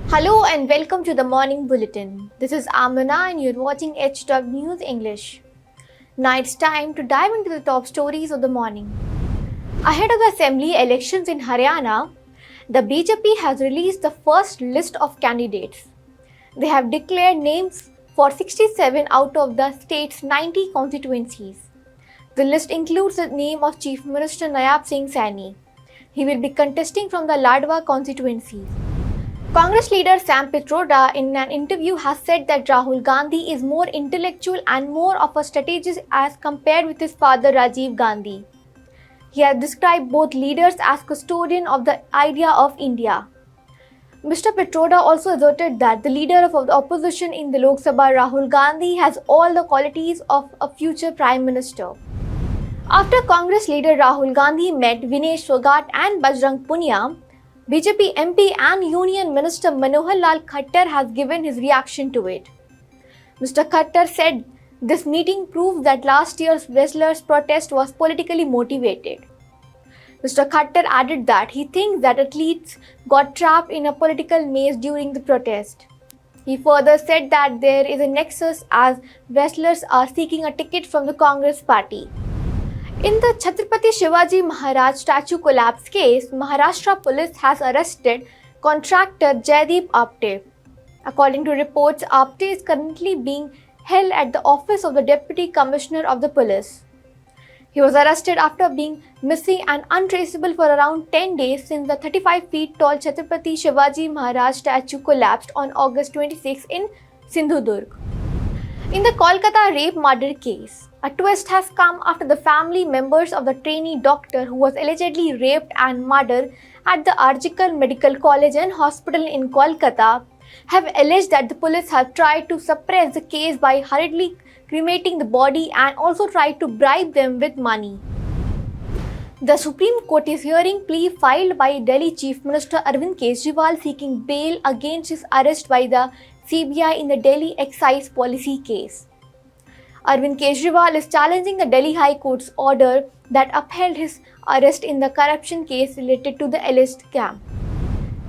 Hello and welcome to the Morning Bulletin. This is Amina and you're watching HW News English. Now it's time to dive into the top stories of the morning. Ahead of the assembly elections in Haryana, the BJP has released the first list of candidates. They have declared names for 67 out of the state's 90 constituencies. The list includes the name of Chief Minister Nayab Singh Saini. He will be contesting from the Ladwa constituency. Congress leader Sam Pitroda in an interview has said that Rahul Gandhi is more intellectual and more of a strategist as compared with his father Rajiv Gandhi. He has described both leaders as custodian of the idea of India. Mr. Pitroda also asserted that the leader of the opposition in the Lok Sabha, Rahul Gandhi, has all the qualities of a future Prime Minister. After Congress leader Rahul Gandhi met Vinesh Phogat and Bajrang Punia, BJP MP and Union Minister Manohar Lal Khattar has given his reaction to it. Mr. Khattar said this meeting proves that last year's wrestlers' protest was politically motivated. Mr. Khattar added that he thinks that athletes got trapped in a political maze during the protest. He further said that there is a nexus as wrestlers are seeking a ticket from the Congress party. In the Chhatrapati Shivaji Maharaj statue collapse case, Maharashtra police has arrested contractor Jaideep Apte. According to reports, Apte is currently being held at the office of the Deputy Commissioner of the Police. He was arrested after being missing and untraceable for around 10 days since the 35 feet tall Chhatrapati Shivaji Maharaj statue collapsed on August 26 in Sindhudurg. In the Kolkata rape murder case, a twist has come after the family members of the trainee doctor who was allegedly raped and murdered at the Arjikar Medical College and Hospital in Kolkata have alleged that the police have tried to suppress the case by hurriedly cremating the body and also tried to bribe them with money. The Supreme Court is hearing plea filed by Delhi Chief Minister Arvind Kejriwal seeking bail against his arrest by the CBI in the Delhi excise policy case. Arvind Kejriwal is challenging the Delhi High Court's order that upheld his arrest in the corruption case related to the alleged scam.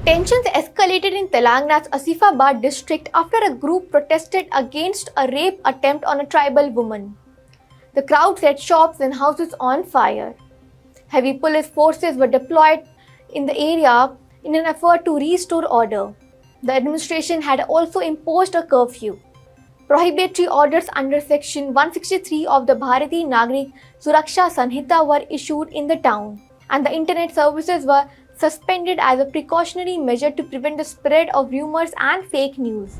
Tensions escalated in Telangana's Asifabad district after a group protested against a rape attempt on a tribal woman. The crowd set shops and houses on fire. Heavy police forces were deployed in the area in an effort to restore order. The administration had also imposed a curfew. Prohibitory orders under Section 163 of the Bharatiya Nagrik Suraksha Sanhita were issued in the town, and the internet services were suspended as a precautionary measure to prevent the spread of rumors and fake news.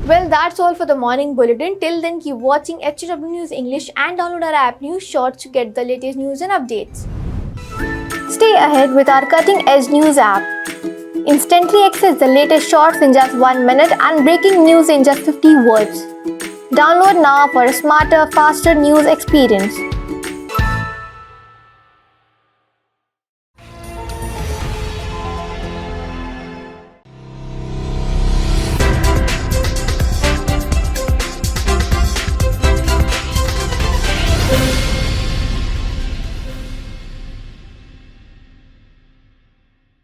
Well, that's all for the morning bulletin. Till then, keep watching HW News English and download our app News Shorts to get the latest news and updates. Stay ahead with our cutting edge news app. Instantly access the latest shorts in just 1 minute and breaking news in just 50 words. Download now for a smarter, faster news experience.